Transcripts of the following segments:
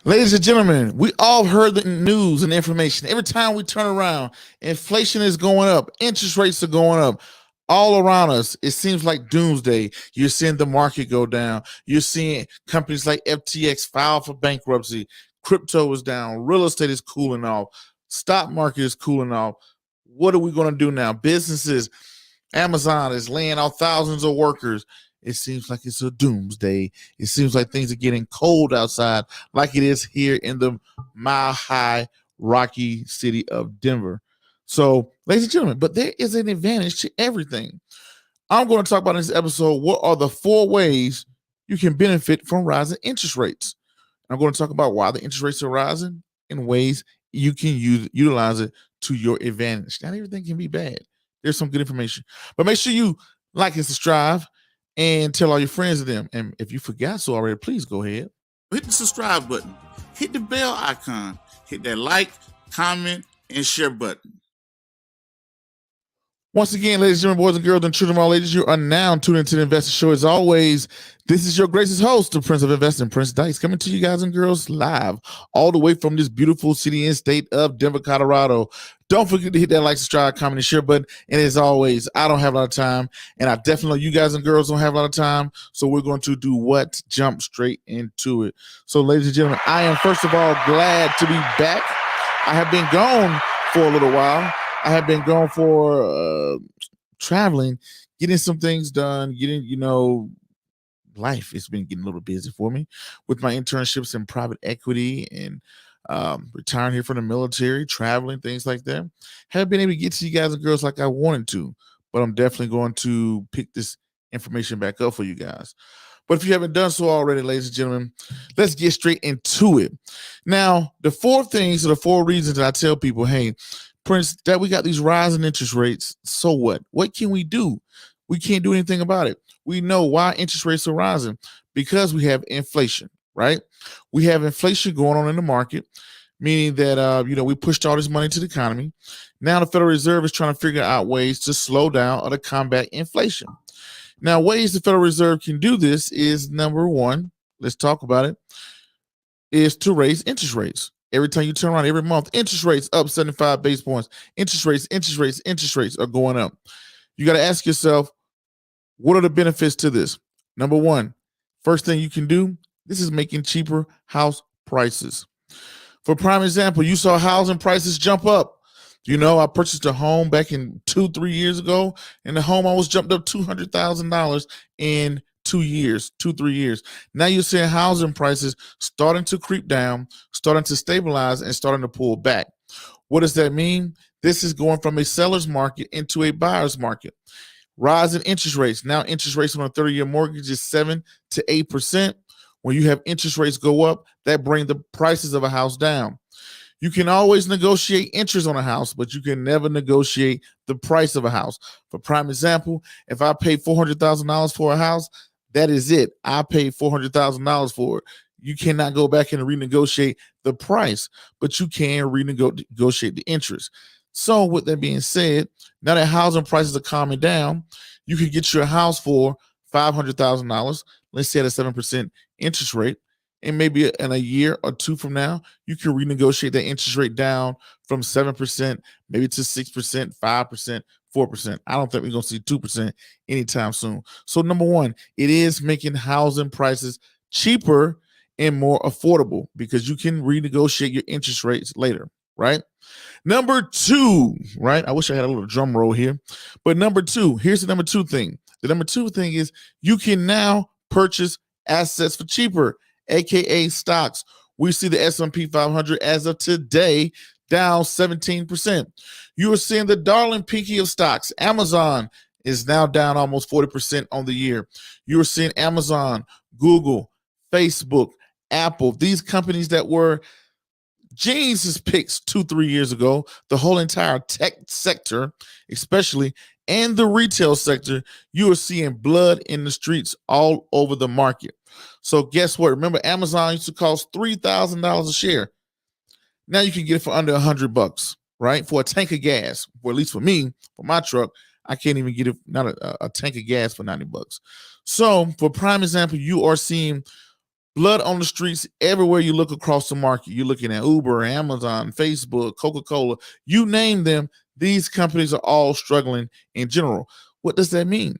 Ladies and gentlemen, we all heard the news and information. Every time we turn around, inflation is going up, interest rates are going up. All around us, it seems like doomsday. You're seeing the market go down. You're seeing companies like FTX file for bankruptcy. Crypto is down. Real estate is cooling off. Stock market is cooling off. What are we going to do now? Businesses, Amazon is laying off thousands of workers. It seems like it's a doomsday. It seems like things are getting cold outside, like it is here in the mile high rocky city of Denver. So, ladies and gentlemen, but there is an advantage to everything. I'm going to talk about in this episode what are the 4 ways you can benefit from rising interest rates. I'm going to talk about why the interest rates are rising and ways you can utilize it to your advantage. Not everything can be bad. There's some good information, but make sure you like and subscribe and tell all your friends of them. And if you forgot so already, please go ahead. Hit the subscribe button, hit the bell icon, hit that like, comment, and share button. Once again, ladies and gentlemen, boys and girls, and children of all ages, you are now tuned into the Investor Show. As always, this is your gracious host, the Prince of Investing, Prince Dykes, coming to you guys and girls live all the way from this beautiful city and state of Denver, Colorado. Don't forget to hit that like, subscribe, comment, and share button. And as always, I don't have a lot of time, and I definitely know you guys and girls don't have a lot of time, so we're going to do what? Jump straight into it. So, ladies and gentlemen, I am first of all glad to be back. I have been gone for a little while. I have been going for traveling, getting some things done, life has been getting a little busy for me with my internships in private equity and retiring here from the military, traveling, things like that. Haven't been able to get to you guys and girls like I wanted to, but I'm definitely going to pick this information back up for you guys. But if you haven't done so already, ladies and gentlemen, let's get straight into it. Now, the 4 things or the 4 reasons that I tell people, hey, Prince, that we got these rising interest rates. So what? What can we do? We can't do anything about it. We know why interest rates are rising because we have inflation, right? We have inflation going on in the market, meaning that we pushed all this money to the economy. Now the Federal Reserve is trying to figure out ways to slow down or to combat inflation. Now, ways the Federal Reserve can do this is number 1. Let's talk about it. Is to raise interest rates. Every time you turn around, every month, interest rates up 75 base points. Interest rates are going up. You got to ask yourself, what are the benefits to this? Number 1, first thing you can do, this is making cheaper house prices. For prime example, you saw housing prices jump up. I purchased a home back in 2-3 years ago, and the home almost jumped up $200,000 in 2-3 years. Now you're seeing housing prices starting to creep down, starting to stabilize, and starting to pull back. What does that mean? This is going from a seller's market into a buyer's market. Rise in interest rates. Now interest rates on a 30-year mortgage is 7 to 8%. When you have interest rates go up, that brings the prices of a house down. You can always negotiate interest on a house, but you can never negotiate the price of a house. For prime example, if I pay $400,000 for a house, that is it. I paid $400,000 for it. You cannot go back and renegotiate the price, but you can renegotiate the interest. So with that being said, now that housing prices are calming down, you can get your house for $500,000, let's say at a 7% interest rate. And maybe in a year or 2 from now, you can renegotiate that interest rate down from 7%, maybe to 6%, 5%, 4%. I don't think we're going to see 2% anytime soon. So number 1, it is making housing prices cheaper and more affordable because you can renegotiate your interest rates later, right? Number 2, right? I wish I had a little drum roll here. But number 2, here's the number 2 thing. The number 2 thing is you can now purchase assets for cheaper, aka stocks. We see the S&P 500 as of today down 17%. You are seeing the darling pinky of stocks. Amazon is now down almost 40% on the year. You are seeing Amazon, Google, Facebook, Apple, these companies that were Jesus picks 2-3 years ago, the whole entire tech sector, especially, and the retail sector, you are seeing blood in the streets all over the market. So guess what? Remember, Amazon used to cost $3,000 a share. Now you can get it for under $100, right? For a tank of gas. Or at least for me, for my truck, I can't even get it, not a tank of gas for $90. So for prime example, you are seeing Blood on the streets everywhere you look across the market. You're looking at Uber, Amazon, Facebook, Coca-Cola, you name them. These companies are all struggling in general. What does that mean?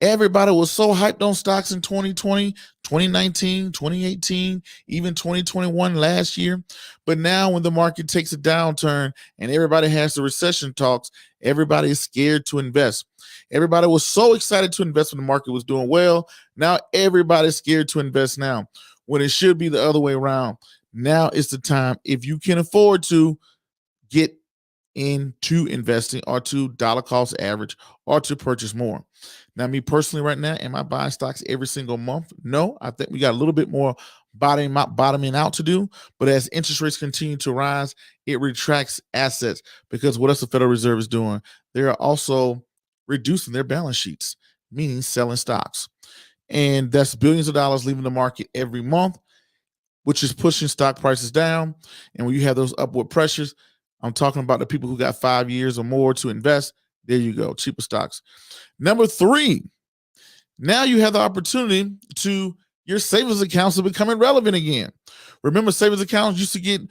Everybody was so hyped on stocks in 2020, 2019, 2018, even 2021 last year. But now, when the market takes a downturn and everybody has the recession talks, everybody is scared to invest. Everybody was so excited to invest when the market was doing well. Now, everybody's scared to invest now, when it should be the other way around. Now is the time, if you can afford to, get into investing or to dollar cost average or to purchase more. Now, me personally, right now, am I buying stocks every single month? No, I think we got a little bit more bottoming out to do. But as interest rates continue to rise, it retracts assets, because what else the Federal Reserve is doing? They are also reducing their balance sheets, meaning selling stocks. And that's billions of dollars leaving the market every month, which is pushing stock prices down. And when you have those upward pressures, I'm talking about the people who got 5 years or more to invest. There you go, cheaper stocks. Number 3, now you have the opportunity to, your savings accounts are becoming relevant again. Remember, savings accounts used to get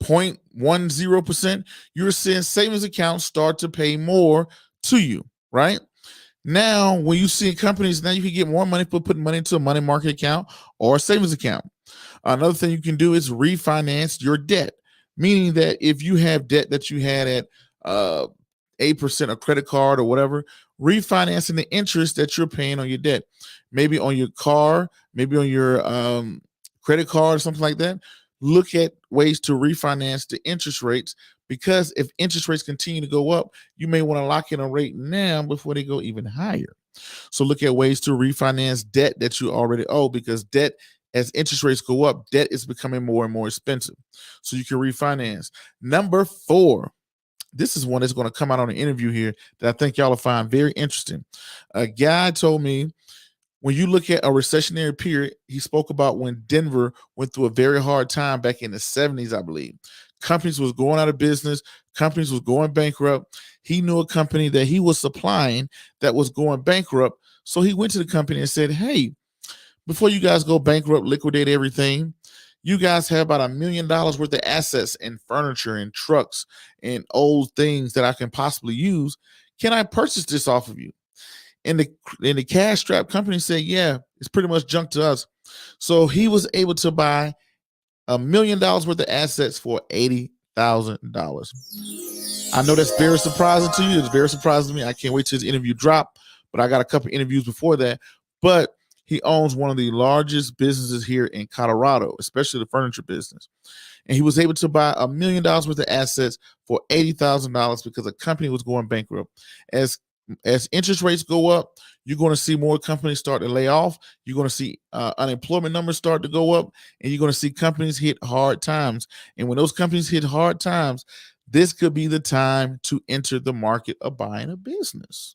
0.10%. You're seeing savings accounts start to pay more to you, right? Now, when you see companies, now you can get more money for putting money into a money market account or a savings account. Another thing you can do is refinance your debt, meaning that if you have debt that you had at 8% a credit card or whatever, refinancing the interest that you're paying on your debt, maybe on your car, maybe on your credit card or something like that. Look at ways to refinance the interest rates, because if interest rates continue to go up, you may want to lock in a rate now before they go even higher. So look at ways to refinance debt that you already owe, because debt, as interest rates go up, debt is becoming more and more expensive. So you can refinance. Number 4, this is one that's going to come out on an interview here that I think y'all will find very interesting. A guy told me, when you look at a recessionary period, he spoke about when Denver went through a very hard time back in the 70s, I believe. Companies was going out of business. Companies was going bankrupt. He knew a company that he was supplying that was going bankrupt. So he went to the company and said, hey, before you guys go bankrupt, liquidate everything, you guys have about $1 million worth of assets and furniture and trucks and old things that I can possibly use. Can I purchase this off of you? And the cash strapped company said, yeah, it's pretty much junk to us. So he was able to buy $1 million worth of assets for $80,000. I know that's very surprising to you. It's very surprising to me. I can't wait till his interview drop, but I got a couple interviews before that. But he owns one of the largest businesses here in Colorado, especially the furniture business. And he was able to buy $1 million worth of assets for $80,000 because a company was going bankrupt. As interest rates go up, you're going to see more companies start to lay off. You're going to see unemployment numbers start to go up, and you're going to see companies hit hard times. And when those companies hit hard times, this could be the time to enter the market of buying a business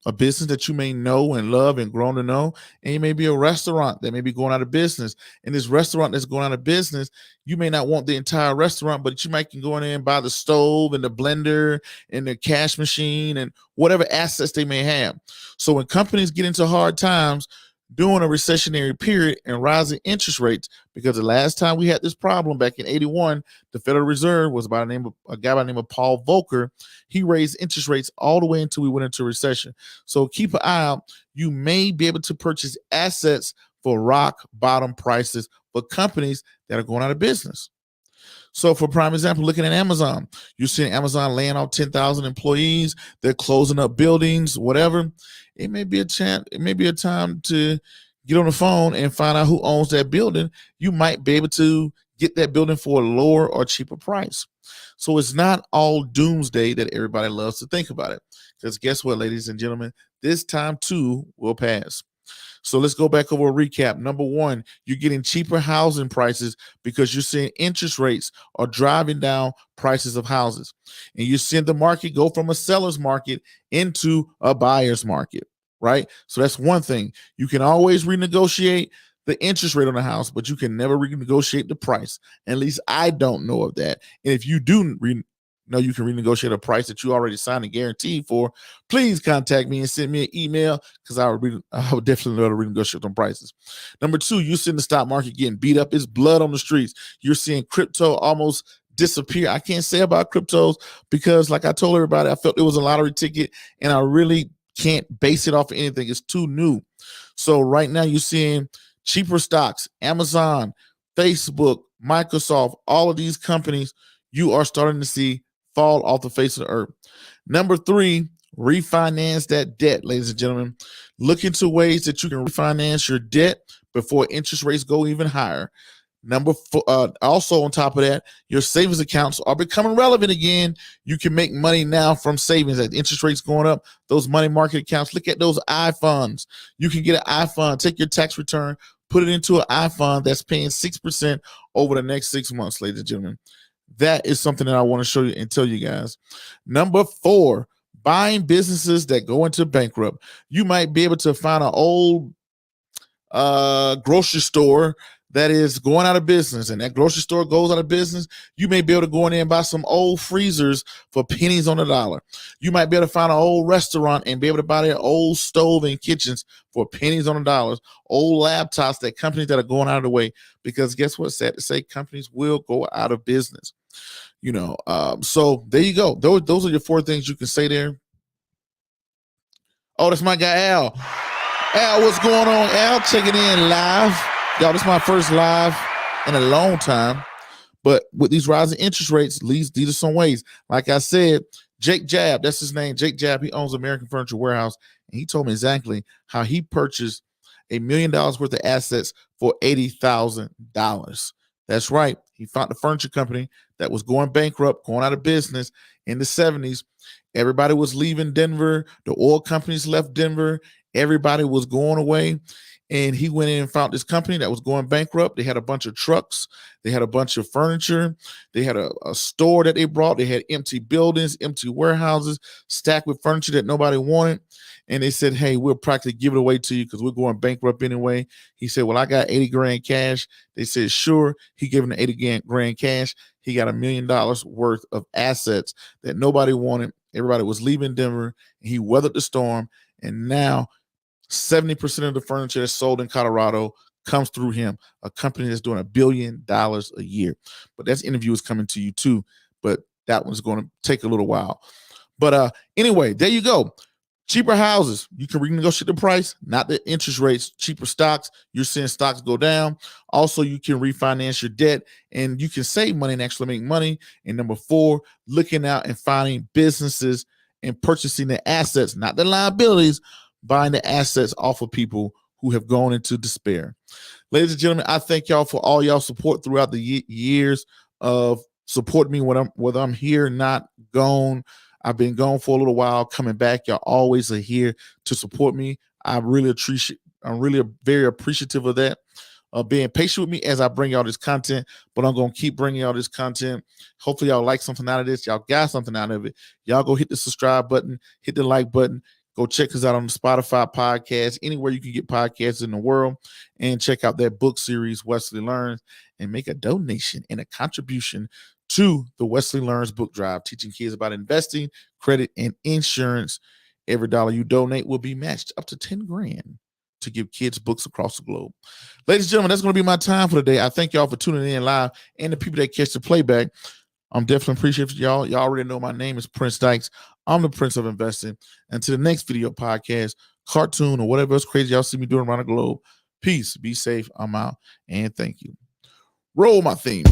that you may know and love and grown to know. And it may be a restaurant that may be going out of business. And this restaurant that's going out of business, you may not want the entire restaurant, but you might can go in there and buy the stove and the blender and the cash machine and whatever assets they may have. So when companies get into hard times during a recessionary period and rising interest rates, because the last time we had this problem back in 81, the Federal Reserve was by the name of a guy by the name of Paul Volcker. He raised interest rates all the way until we went into recession. So keep an eye out. You may be able to purchase assets for rock bottom prices for companies that are going out of business. So for prime example, looking at Amazon, you're seeing Amazon laying off 10,000 employees. They're closing up buildings, whatever. It may be a chance. It may be a time to get on the phone and find out who owns that building. You might be able to get that building for a lower or cheaper price. So it's not all doomsday that everybody loves to think about it. Because guess what, ladies and gentlemen, this time too will pass. So let's go back over a recap. Number 1, you're getting cheaper housing prices because you're seeing interest rates are driving down prices of houses. And you're seeing the market go from a seller's market into a buyer's market, right? So that's one thing. You can always renegotiate the interest rate on the house, but you can never renegotiate the price. At least I don't know of that. And if you do know you can renegotiate a price that you already signed a guarantee for, please contact me and send me an email, because I would definitely love to renegotiate some prices. Number two, you're seeing the stock market getting beat up. It's blood on the streets. You're seeing crypto almost disappear. I can't say about cryptos because, like I told everybody, I felt it was a lottery ticket, and I really can't base it off of anything. It's too new. So right now you're seeing cheaper stocks, Amazon, Facebook, Microsoft, all of these companies you are starting to see fall off the face of the earth. Number three, refinance that debt, ladies and gentlemen. Look into ways that you can refinance your debt before interest rates go even higher. Number four, also on top of that, your savings accounts are becoming relevant again. You can make money now from savings. As interest rates going up, those money market accounts, look at those iFunds. You can get an iFund, take your tax return, put it into an iFund that's paying 6% over the next 6 months, ladies and gentlemen. That is something that I want to show you and tell you guys. Number four, buying businesses that go into bankrupt. You might be able to find an old grocery store that is going out of business, and that grocery store goes out of business. You may be able to go in there and buy some old freezers for pennies on the dollar. You might be able to find an old restaurant and be able to buy their old stove and kitchens for pennies on the dollars. Old laptops, that companies that are going out of the way, because guess what? Sad to say, companies will go out of business. So there you go. Those are your four things you can say there. Oh, that's my guy Al. Al, what's going on? Al, checking in live. Y'all, this is my first live in a long time. But with these rising interest rates, these are some ways. Like I said, Jake Jab, that's his name. Jake Jab, he owns American Furniture Warehouse. And he told me exactly how he purchased $1 million worth of assets for $80,000. That's right. He found a furniture company that was going bankrupt, going out of business in the 70s. Everybody was leaving Denver. The oil companies left Denver. Everybody was going away. And he went in and found this company that was going bankrupt. They had a bunch of trucks. They had a bunch of furniture. They had a store that they brought. They had empty buildings, empty warehouses, stacked with furniture that nobody wanted. And they said, hey, we'll practically give it away to you because we're going bankrupt anyway. He said, well, I got 80 grand cash. They said, sure. He gave him the 80 grand cash. He got $1 million worth of assets that nobody wanted. Everybody was leaving Denver. And he weathered the storm. And now 70% of the furniture that's sold in Colorado comes through him, a company that's doing $1 billion a year. But that interview is coming to you too, but that one's going to take a little while. But anyway, there you go. Cheaper houses, you can renegotiate the price, not the interest rates. Cheaper stocks, you're seeing stocks go down. Also, you can refinance your debt and you can save money and actually make money. And number four, looking out and finding businesses and purchasing the assets, not the liabilities, buying the assets off of people who have gone into despair. Ladies and gentlemen, I thank y'all for all y'all support throughout the years of supporting me whether I'm here, not gone. I've been gone for a little while, coming back. Y'all always are here to support me. I'm really very appreciative of that. Being patient with me as I bring y'all this content, but I'm going to keep bringing y'all this content. Hopefully y'all like something out of this. Y'all got something out of it. Y'all go hit the subscribe button, hit the like button. Go check us out on the Spotify podcast, anywhere you can get podcasts in the world, and check out that book series, Wesley Learns, and make a donation and a contribution to the Wesley Learns book drive, teaching kids about investing, credit, and insurance. Every dollar you donate will be matched up to 10 grand to give kids books across the globe. Ladies and gentlemen, that's going to be my time for today. I thank y'all for tuning in live and the people that catch the playback. I'm definitely appreciative of y'all. Y'all already know my name is Prince Dykes. I'm the Prince of Investing. And to the next video podcast, cartoon, or whatever else crazy y'all see me doing around the globe, peace, be safe, I'm out, and thank you. Roll my theme.